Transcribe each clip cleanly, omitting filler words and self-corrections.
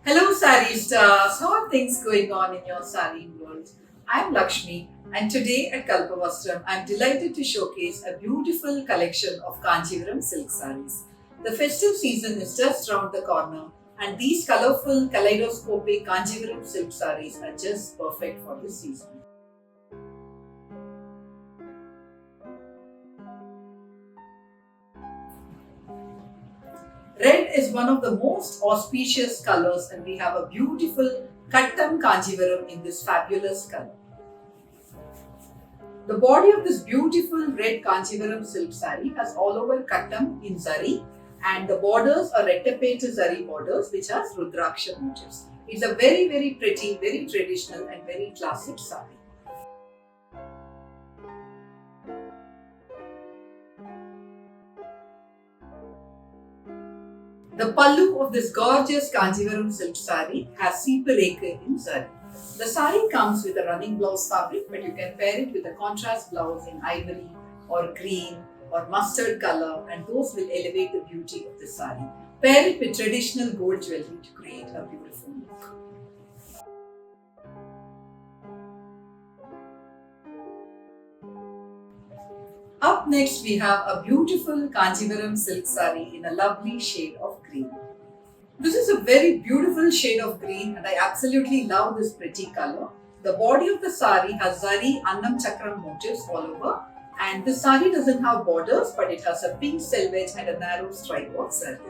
Hello, Sari Stars. How are things going on in your sari world? I'm Lakshmi, and today at Kalpavastram, I'm delighted to showcase a beautiful collection of Kanchivaram silk saris. The festive season is just round the corner, and these colorful, kaleidoscopic Kanchivaram silk saris are just perfect for this season. Red is one of the most auspicious colors, and we have a beautiful Kattam Kanjivaram in this fabulous color. The body of this beautiful red Kanjivaram silk saree has all over Kattam in zari, and the borders are Rettapeta zari borders which has Rudraksha motifs. It's a very pretty, very traditional and very classic saree. The pallu of this gorgeous Kanjivaram silk saree has Seepareka in zari. The saree comes with a running blouse fabric, but you can pair it with a contrast blouse in ivory or green or mustard color, and those will elevate the beauty of the saree. Pair it with traditional gold jewelry to create a beautiful look. Up next, we have a beautiful Kanjivaram silk saree in a lovely shade of green. This is a very beautiful shade of green, and I absolutely love this pretty color. The body of the sari has zari annam chakram motifs all over, and the sari doesn't have borders, but it has a pink selvage and a narrow stripe of zari.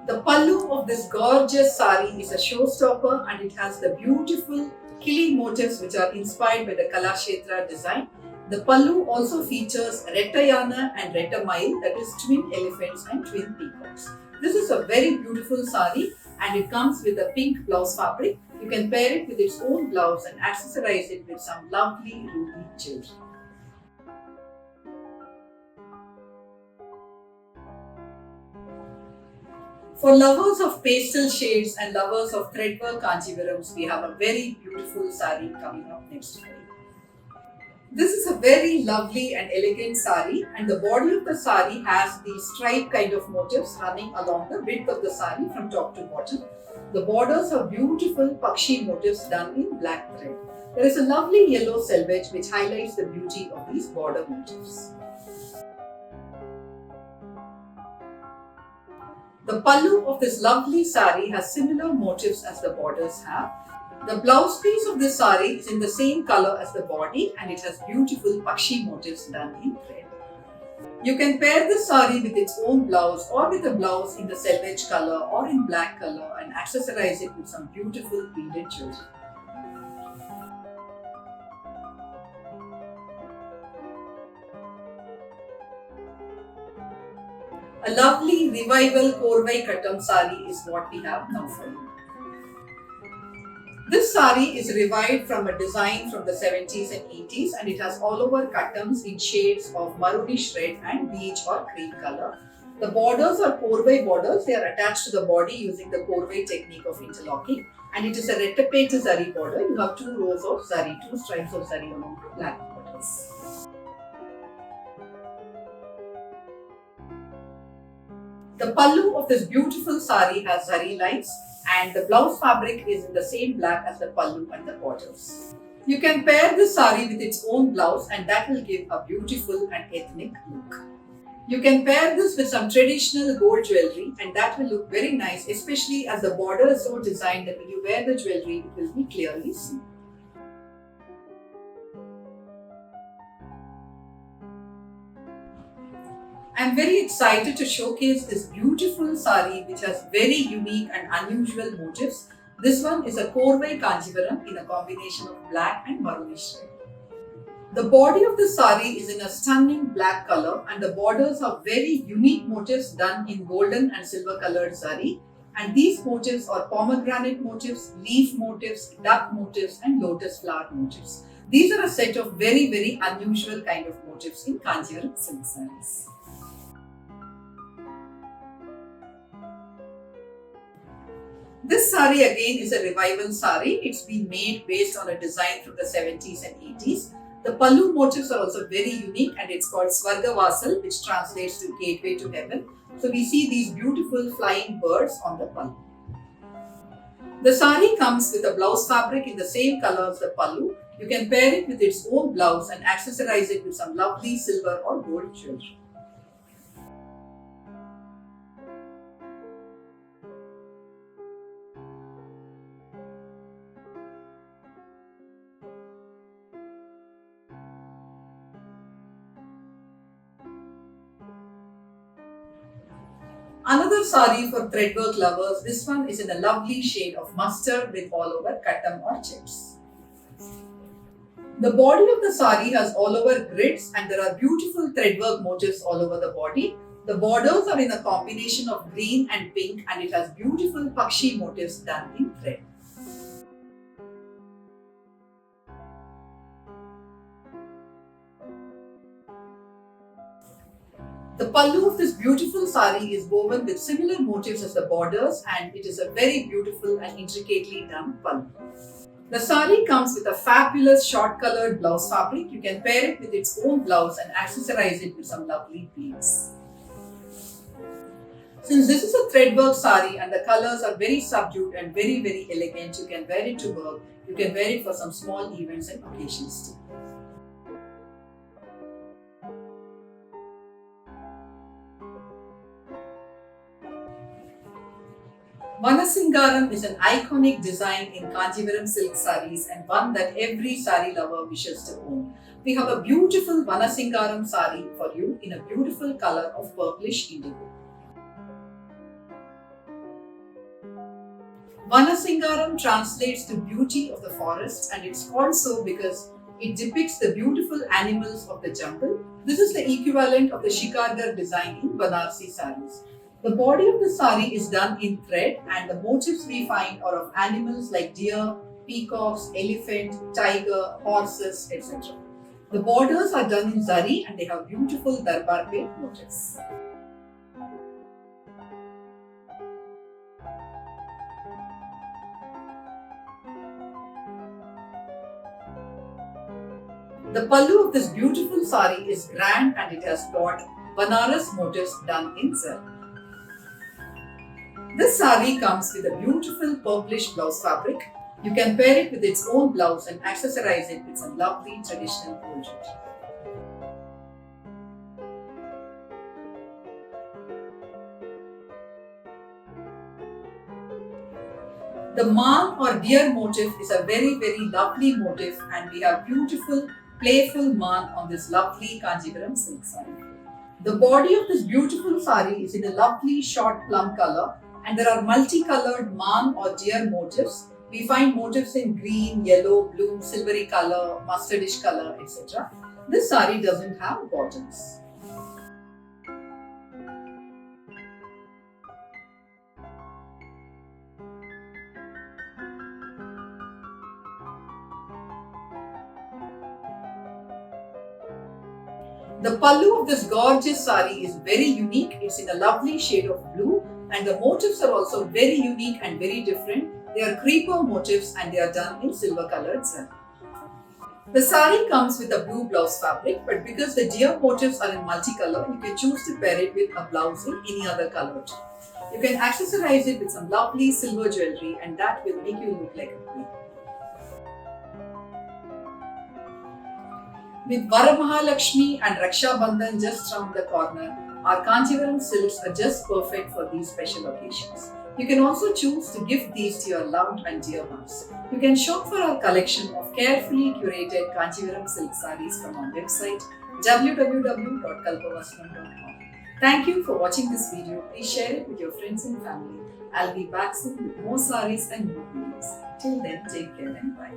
The pallu of this gorgeous sari is a showstopper, and it has the beautiful kili motifs which are inspired by the Kalakshetra design. The pallu also features Rettayana and Rettamail, that is twin elephants and twin peacocks. This is a very beautiful sari, and it comes with a pink blouse fabric. You can pair it with its own blouse and accessorize it with some lovely ruby jewelry. For lovers of pastel shades and lovers of threadwork Kanjivarams, we have a very beautiful sari coming up next for you. This is a very lovely and elegant sari, and the body of the sari has these stripe kind of motifs running along the width of the sari from top to bottom. The borders have beautiful Pakshi motifs done in black thread. There is a lovely yellow selvage which highlights the beauty of these border motifs. The pallu of this lovely sari has similar motifs as the borders have. The blouse piece of this sari is in the same color as the body, and it has beautiful Pakshi motifs done in thread. You can pair this sari with its own blouse or with a blouse in the selvage color or in black color and accessorize it with some beautiful beaded jewelry. A lovely revival Korvai Kattam sari is what we have now for you. This sari is revived from a design from the 70s and 80s, and it has all over Kattams in shades of maroonish red and beige or cream color. The borders are Korvai borders. They are attached to the body using the Korvai technique of interlocking, and it is a Rettapeta zari border. You have two rows of zari, two stripes of zari along the black borders. The pallu of this beautiful sari has zari lines, and the blouse fabric is in the same black as the pallu and the borders. You can pair this sari with its own blouse, and that will give a beautiful and ethnic look. You can pair this with some traditional gold jewelry, and that will look very nice, especially as the border is so designed that when you wear the jewelry, it will be clearly seen. I am very excited to showcase this beautiful sari which has very unique and unusual motifs. This one is a Korvai Kanjivaram in a combination of black and maroonish red. The body of the sari is in a stunning black color, and the borders have very unique motifs done in golden and silver colored zari. And these motifs are pomegranate motifs, leaf motifs, duck motifs and lotus flower motifs. These are a set of very unusual kind of motifs in Kanjivaram silk saris. This sari again is a revival sari. It's been made based on a design from the 70s and 80s. The pallu motifs are also very unique and it's called Swargavasal, which translates to gateway to heaven. So we see these beautiful flying birds on the pallu. The sari comes with a blouse fabric in the same color as the pallu. You can pair it with its own blouse and accessorize it with some lovely silver or gold jewelry. Another sari for threadwork lovers. This one is in a lovely shade of mustard with all over katam or checks. The body of the sari has all over grids and there are beautiful threadwork motifs all over the body. The borders are in a combination of green and pink and it has beautiful pakshi motifs done in thread. The pallu of this beautiful sari is woven with similar motifs as the borders and it is a very beautiful and intricately done pallu. The sari comes with a fabulous short coloured blouse fabric. You can pair it with its own blouse and accessorize it with some lovely pleats. Since this is a threadwork sari and the colours are very subdued and very elegant, you can wear it to work. You can wear it for some small events and occasions too. Vanasingaram is an iconic design in Kanjivaram silk saris and one that every sari lover wishes to own. We have a beautiful Vanasingaram sari for you in a beautiful color of purplish indigo. Vanasingaram translates to beauty of the forest and it's called so because it depicts the beautiful animals of the jungle. This is the equivalent of the Shikargar design in Banarsi saris. The body of the sari is done in thread and the motifs we find are of animals like deer, peacocks, elephant, tiger, horses, etc. The borders are done in zari and they have beautiful darbar pet motifs. The pallu of this beautiful sari is grand and it has got Banaras motifs done in zari. This sari comes with a beautiful purplish blouse fabric. You can pair it with its own blouse and accessorize it with some lovely traditional gold jewelry. The man or deer motif is a very lovely motif and we have beautiful playful man on this lovely Kanjivaram silk sari. The body of this beautiful sari is in a lovely short plum color and there are multicolored man or deer motifs. We find motifs in green, yellow, blue, silvery color, mustardish color, etc. This sari doesn't have bottoms. The pallu of this gorgeous sari is very unique. It's in a lovely shade of blue and the motifs are also very unique and very different. They are creeper motifs and they are done in silver colored zari. The sari comes with a blue blouse fabric, but because the deer motifs are in multicolor, you can choose to pair it with a blouse in any other color too. You can accessorize it with some lovely silver jewelry and that will make you look like a queen. With Varamahalakshmi and Raksha Bandhan just round the corner, our Kanjivaram silks are just perfect for these special occasions. You can also choose to gift these to your loved and dear ones. You can shop for our collection of carefully curated Kanjivaram silk sarees from our website www.kalpavasnam.com. Thank you for watching this video. Please share it with your friends and family. I'll be back soon with more sarees and more videos. Till then, take care and bye.